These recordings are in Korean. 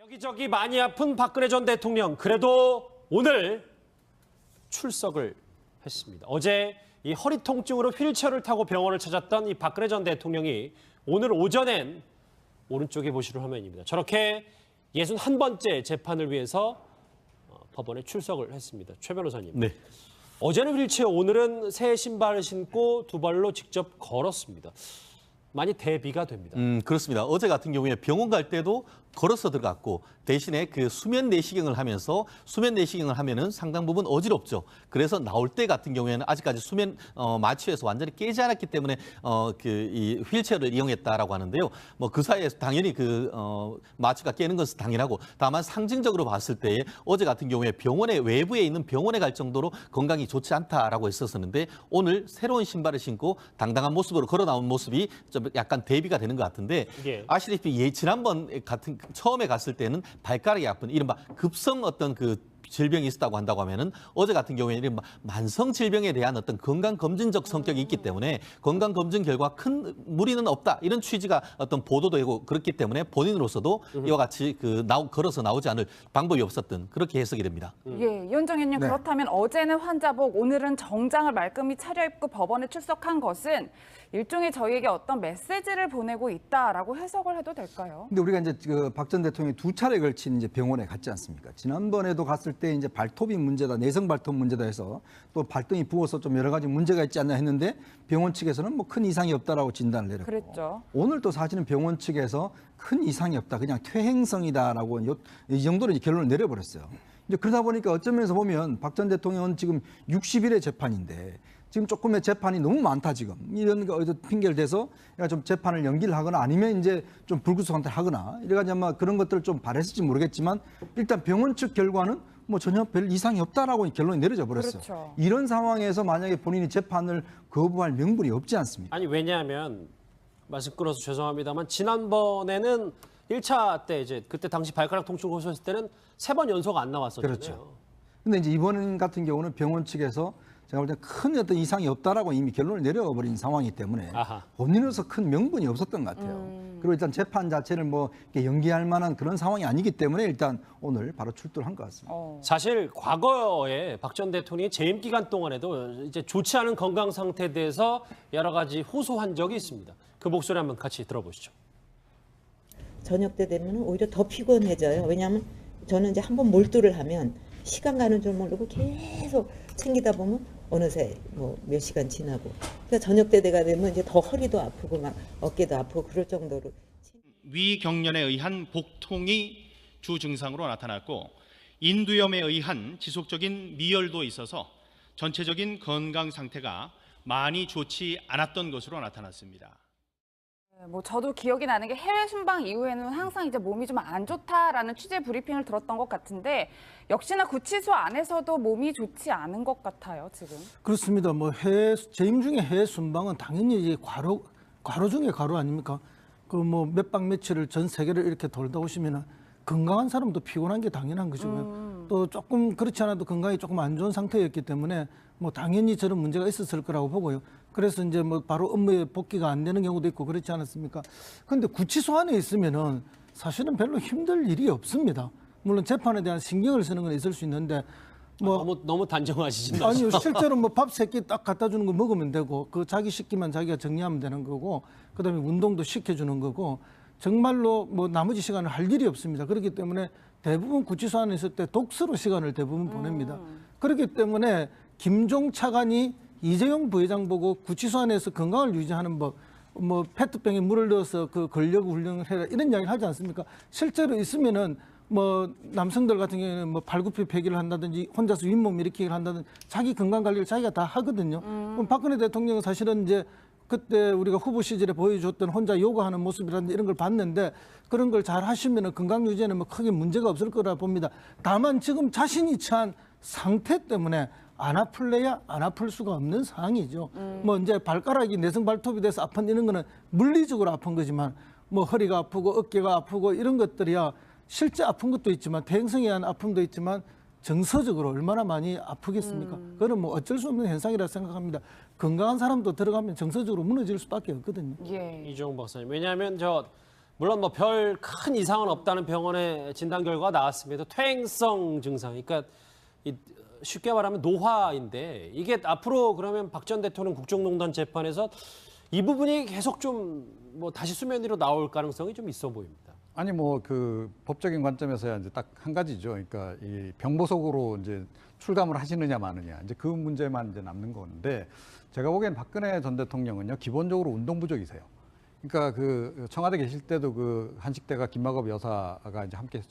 여기저기 많이 아픈 박근혜 전 대통령, 그래도 오늘 출석을 했습니다. 어제 이 허리 통증으로 휠체어를 타고 병원을 찾았던 이 박근혜 전 대통령이 오늘 오전엔 오른쪽에 보시는 화면입니다. 저렇게 61번째 재판을 위해서 법원에 출석을 했습니다. 최 변호사님. 네. 어제는 휠체어, 오늘은 새 신발을 신고 두 발로 직접 걸었습니다. 많이 대비가 됩니다. 그렇습니다. 어제 같은 경우에 병원 갈 때도 걸어서 들어갔고 대신에 그 수면 내시경을 하면서 수면 내시경을 하면은 상당 부분 어지럽죠. 그래서 나올 때 같은 경우에는 아직까지 수면 마취해서 완전히 깨지 않았기 때문에 이 휠체어를 이용했다라고 하는데요. 뭐 그 사이에서 당연히 마취가 깨는 것은 당연하고 다만 상징적으로 봤을 때 어제 같은 경우에 병원의 외부에 있는 병원에 갈 정도로 건강이 좋지 않다라고 했었는데 오늘 새로운 신발을 신고 당당한 모습으로 걸어 나온 모습이 좀 약간 대비가 되는 것 같은데 예. 아시다시피 지난번 처음에 갔을 때는 발가락이 아픈 이른바 급성 어떤 질병이 있었다고 한다고 하면은 어제 같은 경우에는 이른바 만성 질병에 대한 어떤 건강 검진적 성격이 있기 때문에 건강 검진 결과 큰 무리는 없다 이런 취지가 어떤 보도도 되고 그렇기 때문에 본인으로서도 이와 같이 걸어서 나오지 않을 방법이 없었던 그렇게 해석이 됩니다. 예, 이현정 의원님, 네. 그렇다면 어제는 환자복, 오늘은 정장을 말끔히 차려입고 법원에 출석한 것은 일종의 저희에게 어떤 메시지를 보내고 있다라고 해석을 해도 될까요? 근데 우리가 이제 박 전 대통령이 두 차례 걸친 이제 병원에 갔지 않습니까? 지난번에도 갔을 때 이제 발톱이 문제다, 내성 발톱 문제다 해서 또 발등이 부어서 좀 여러 가지 문제가 있지 않나 했는데 병원 측에서는 뭐 큰 이상이 없다라고 진단을 내렸고. 그랬죠. 오늘 또 사실은 병원 측에서 큰 이상이 없다, 그냥 퇴행성이다라고 이 정도로 이제 결론을 내려버렸어요. 이제 그러다 보니까 어떤 면에서 보면 박 전 대통령은 지금 60일의 재판인데 지금 조금의 재판이 너무 많다 지금 이런 거 핑계를 대서 좀 재판을 연기를 하거나 아니면 이제 좀 불구속한테 하거나 이래가지고 아마 그런 것들을 좀 바랬을지 모르겠지만 일단 병원 측 결과는 뭐 전혀 별 이상이 없다라고 결론이 내려져 버렸어요. 그렇죠. 이런 상황에서 만약에 본인이 재판을 거부할 명분이 없지 않습니까? 아니, 왜냐하면 말씀 끊어서 죄송합니다만 지난번에는 1차 때 이제 그때 당시 발가락 통증을 호소했을 때는 3번 연속 안 나왔었잖아요. 그렇죠. 근데 이제 이번 같은 경우는 병원 측에서 제가 볼 때 큰 어떤 이상이 없다라고 이미 결론을 내려버린 상황이기 때문에 아하. 본인으로서 큰 명분이 없었던 것 같아요. 그리고 일단 재판 자체를 뭐 이렇게 연기할 만한 그런 상황이 아니기 때문에 일단 오늘 바로 출두를 한 것 같습니다. 사실 과거에 박 전 대통령이 재임 기간 동안에도 이제 좋지 않은 건강 상태에 대해서 여러 가지 호소한 적이 있습니다. 그 목소리 한번 같이 들어보시죠. 저녁 때 되면 오히려 더 피곤해져요. 왜냐하면 저는 이제 한번 몰두를 하면 시간 가는 줄 모르고 계속 챙기다 보면 어느새 뭐 몇 시간 지나고 그러니까 저녁 때 되가 되면 이제 더 허리도 아프고 막 어깨도 아프고 그럴 정도로 위경련에 의한 복통이 주 증상으로 나타났고 인두염에 의한 지속적인 미열도 있어서 전체적인 건강 상태가 많이 좋지 않았던 것으로 나타났습니다. 뭐 저도 기억이 나는 게 해외 순방 이후에는 항상 이제 몸이 좀 안 좋다라는 취재 브리핑을 들었던 것 같은데 역시나 구치소 안에서도 몸이 좋지 않은 것 같아요, 지금. 그렇습니다. 뭐 재임 중에 해외 순방은 당연히 이제 과로 중에 과로 아닙니까? 그 뭐 몇 박 며칠을 전 세계를 이렇게 돌다 오시면은 건강한 사람도 피곤한 게 당연한 것이고요. 또 조금 그렇지 않아도 건강이 조금 안 좋은 상태였기 때문에 뭐 당연히 저런 문제가 있었을 거라고 보고요. 그래서 이제 뭐 바로 업무에 복귀가 안 되는 경우도 있고 그렇지 않았습니까? 그런데 구치소 안에 있으면은 사실은 별로 힘들 일이 없습니다. 물론 재판에 대한 신경을 쓰는 건 있을 수 있는데 뭐 너무 단정하시지 아니요, 마시고. 실제로 뭐 밥 3끼 딱 갖다 주는 거 먹으면 되고 그 자기 식기만 자기가 정리하면 되는 거고 그다음에 운동도 시켜주는 거고 정말로 뭐 나머지 시간을 할 일이 없습니다. 그렇기 때문에 대부분 구치소 안에 있을 때 독서로 시간을 대부분 보냅니다. 그렇기 때문에 김종 차관이 이재용 부회장 보고 구치소 안에서 건강을 유지하는 법, 뭐 페트병에 물을 넣어서 그 근력 훈련을 해라 이런 이야기를 하지 않습니까? 실제로 있으면은 뭐 남성들 같은 경우에는 뭐 발굽혀 폐기를 한다든지 혼자서 윗몸 일으키기를 한다든지 자기 건강 관리를 자기가 다 하거든요. 그럼 박근혜 대통령은 사실은 이제 그때 우리가 후보 시절에 보여줬던 혼자 요가하는 모습이라든지 이런 걸 봤는데 그런 걸 잘 하시면 건강 유지에는 뭐 크게 문제가 없을 거라 봅니다. 다만 지금 자신이 처한 상태 때문에 안 아플래야 안 아플 수가 없는 상황이죠. 뭐 이제 발가락이 내성 발톱이 돼서 아픈 이런 거는 물리적으로 아픈 거지만 뭐 허리가 아프고 어깨가 아프고 이런 것들이야 실제 아픈 것도 있지만 대행성에 의한 아픔도 있지만 정서적으로 얼마나 많이 아프겠습니까? 그건 뭐 어쩔 수 없는 현상이라 생각합니다. 건강한 사람도 들어가면 정서적으로 무너질 수밖에 없거든요. 예. 이종훈 박사님. 왜냐하면 물론 뭐 별 큰 이상은 없다는 병원의 진단 결과가 나왔습니다. 퇴행성 증상, 그러니까 쉽게 말하면 노화인데 이게 앞으로 그러면 박 전 대통령 국정농단 재판에서 이 부분이 계속 좀 뭐 다시 수면 위로 나올 가능성이 좀 있어 보입니다. 아니 뭐 그 법적인 관점에서야 이제 딱 한 가지죠. 그러니까 이 병보석으로 이제 출감을 하시느냐 마느냐 이제 그 문제만 이제 남는 건데 제가 보기엔 박근혜 전 대통령은요 기본적으로 운동 부족이세요. 그러니까 그 청와대 계실 때도 그 한식대가 김마겁 여사가 이제 함께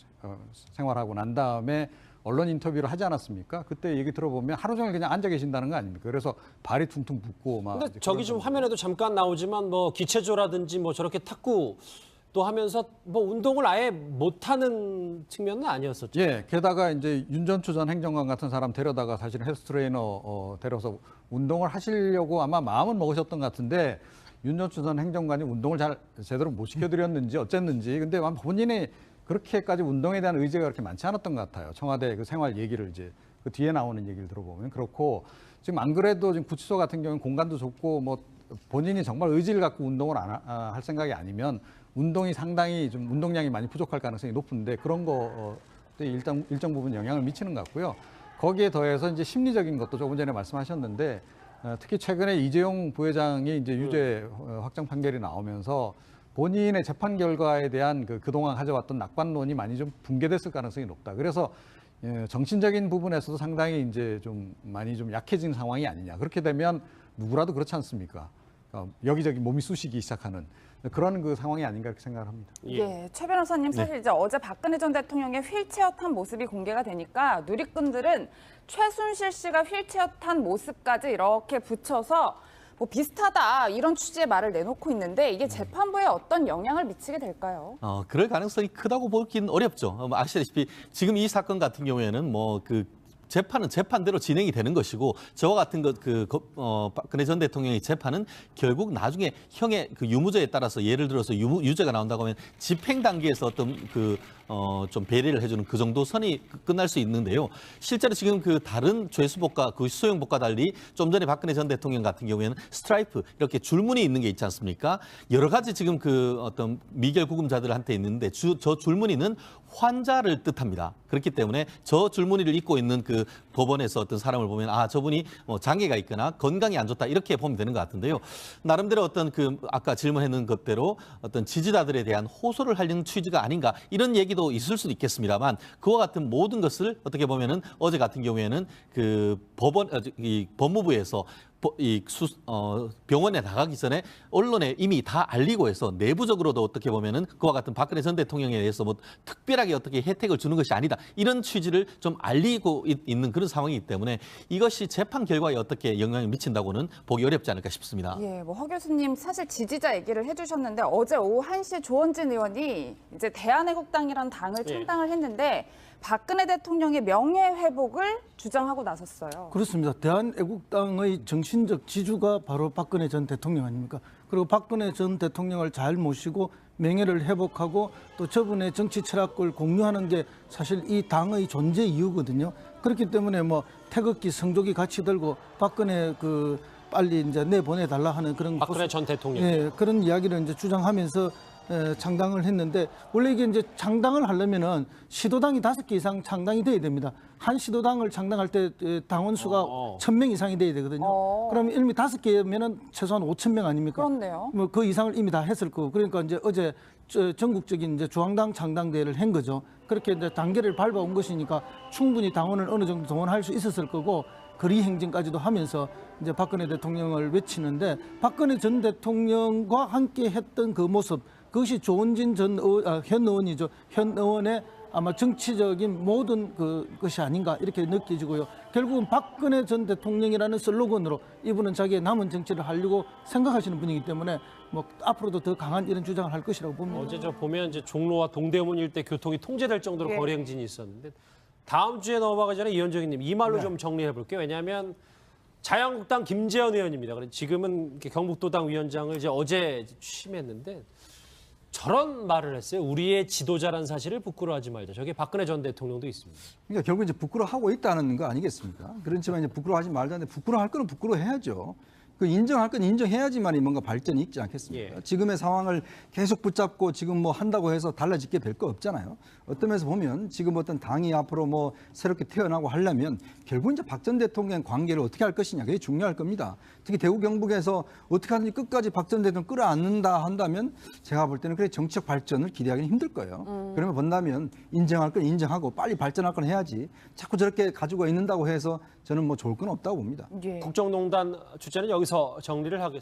생활하고 난 다음에 언론 인터뷰를 하지 않았습니까? 그때 얘기 들어보면 하루 종일 그냥 앉아 계신다는 거 아닙니까? 그래서 발이 퉁퉁 붓고 막. 근데 저기 좀 화면에도 잠깐 나오지만 뭐 기체조라든지 뭐 저렇게 탁구 또 하면서 뭐 운동을 아예 못하는 측면은 아니었었죠. 예, 게다가 이제 윤전추 전 행정관 같은 사람 데려다가 사실 헬스 트레이너 데려서 운동을 하시려고 아마 마음은 먹으셨던 것 같은데 윤전추 전 행정관이 운동을 잘 제대로 못 시켜드렸는지 어쨌는지 근데 본인이 그렇게까지 운동에 대한 의지가 그렇게 많지 않았던 것 같아요. 청와대 그 생활 얘기를 이제 그 뒤에 나오는 얘기를 들어보면 그렇고 지금 안 그래도 지금 구치소 같은 경우는 공간도 좁고 뭐 본인이 정말 의지를 갖고 운동을 할 생각이 아니면 운동이 상당히 좀 운동량이 많이 부족할 가능성이 높은데 그런 거 일정 부분 영향을 미치는 것 같고요. 거기에 더해서 이제 심리적인 것도 조금 전에 말씀하셨는데 특히 최근에 이재용 부회장이 이제 유죄 확정 판결이 나오면서 본인의 재판 결과에 대한 그동안 가져왔던 낙관론이 많이 좀 붕괴됐을 가능성이 높다. 그래서 정신적인 부분에서도 상당히 이제 좀 많이 좀 약해진 상황이 아니냐. 그렇게 되면 누구라도 그렇지 않습니까? 여기저기 몸이 쑤시기 시작하는 그런 그 상황이 아닌가 이렇게 생각을 합니다. 예, 최 변호사님 사실 이제 어제 박근혜 전 대통령의 휠체어 탄 모습이 공개가 되니까 누리꾼들은 최순실 씨가 휠체어 탄 모습까지 이렇게 붙여서 뭐 비슷하다 이런 취지의 말을 내놓고 있는데 이게 재판부에 어떤 영향을 미치게 될까요? 그럴 가능성이 크다고 보긴 어렵죠. 아시다시피 지금 이 사건 같은 경우에는 뭐 재판은 재판대로 진행이 되는 것이고 저와 같은 박근혜 전 대통령의 재판은 결국 나중에 형의 그 유무죄에 따라서 예를 들어서 유죄가 나온다고 하면 집행 단계에서 어떤 좀 배려를 해주는 그 정도 선이 끝날 수 있는데요. 실제로 지금 그 다른 죄수복과 그 수용복과 달리 좀 전에 박근혜 전 대통령 같은 경우에는 스트라이프 이렇게 줄무늬 있는 게 있지 않습니까? 여러 가지 지금 그 어떤 미결 구금자들한테 있는데 저 줄무늬는 환자를 뜻합니다. 그렇기 때문에 저 줄무늬를 입고 있는 그 법원에서 어떤 사람을 보면 저분이 장애가 있거나 건강이 안 좋다 이렇게 보면 되는 것 같은데요. 나름대로 어떤 아까 질문했는 것대로 어떤 지지자들에 대한 호소를 하려는 취지가 아닌가 이런 얘기도 있을 수도 있겠습니다만 그와 같은 모든 것을 어떻게 보면은 어제 같은 경우에는 이 법무부에서 병원에 나가기 전에 언론에 이미 다 알리고 해서 내부적으로도 어떻게 보면은 그와 같은 박근혜 전 대통령에 대해서 뭐 특별하게 어떻게 혜택을 주는 것이 아니다 이런 취지를 좀 알리고 있는 그런 상황이기 때문에 이것이 재판 결과에 어떻게 영향을 미친다고는 보기 어렵지 않을까 싶습니다. 예, 뭐 허 교수님 사실 지지자 얘기를 해주셨는데 어제 오후 1시에 조원진 의원이 이제 대한애국당이라는 당을 창당을 했는데 박근혜 대통령의 명예회복을 주장하고 나섰어요. 그렇습니다. 대한애국당의 정신적 지주가 바로 박근혜 전 대통령 아닙니까? 그리고 박근혜 전 대통령을 잘 모시고 명예를 회복하고 또 저분의 정치 철학을 공유하는 게 사실 이 당의 존재 이유거든요. 그렇기 때문에 뭐 태극기, 성조기 같이 들고 박근혜 빨리 이제 내보내달라 하는 그런 박근혜 전 대통령. 예, 그런 이야기를 이제 주장하면서 창당을 했는데 원래 이게 이제 창당을 하려면은 시도당이 5개 이상 창당이 돼야 됩니다. 한 시도당을 창당할 때 당원 수가 1,000명 이상이 돼야 되거든요. 그럼 이미 5개면은 최소한 5,000명 아닙니까? 그렇네요. 뭐 그 이상을 이미 다 했을 거고 그러니까 이제 어제 전국적인 이제 중앙당 창당대회를 한 거죠. 그렇게 이제 단계를 밟아온 것이니까 충분히 당원을 어느 정도 동원할 수 있었을 거고 거리 행진까지도 하면서 이제 박근혜 대통령을 외치는데 박근혜 전 대통령과 함께 했던 그 모습 그것이 조원진 현 의원이죠. 현 의원의 아마 정치적인 모든 것이 아닌가 이렇게 느껴지고요. 결국은 박근혜 전 대통령이라는 슬로건으로 이분은 자기의 남은 정치를 하려고 생각하시는 분이기 때문에 뭐 앞으로도 더 강한 이런 주장을 할 것이라고 봅니다. 어제 보면 이제 종로와 동대문 일대 교통이 통제될 정도로 거리 행진이 있었는데 다음 주에 넘어가기 전에 이현정님 이 말로 좀 정리해 볼게요. 왜냐하면 자유한국당 김재현 의원입니다. 지금은 경북도당 위원장을 이제 어제 취임했는데 저런 말을 했어요. 우리의 지도자란 사실을 부끄러워하지 말자. 저게 박근혜 전 대통령도 있습니다. 그러니까 결국 이제 부끄러워하고 있다는 거 아니겠습니까? 그렇지만 이제 부끄러워하지 말자는데 부끄러워할 거는 부끄러워해야죠. 그 인정할 건 인정해야지만이 뭔가 발전이 있지 않겠습니까? 예. 지금의 상황을 계속 붙잡고 지금 뭐 한다고 해서 달라질 게 별 거 없잖아요. 어떤 면에서 보면 지금 어떤 당이 앞으로 뭐 새롭게 태어나고 하려면 결국 이제 박 전 대통령 관계를 어떻게 할 것이냐 그게 중요할 겁니다. 특히 대구 경북에서 어떻게 하든지 끝까지 박 전 대통령 끌어안는다 한다면 제가 볼 때는 그래 정치적 발전을 기대하기는 힘들 거예요. 그러면 본다면 인정할 건 인정하고 빨리 발전할 건 해야지 자꾸 저렇게 가지고 있는다고 해서 저는 뭐 좋을 건 없다고 봅니다. 예. 국정농단 주제는 여기서 정리를 하겠습니다.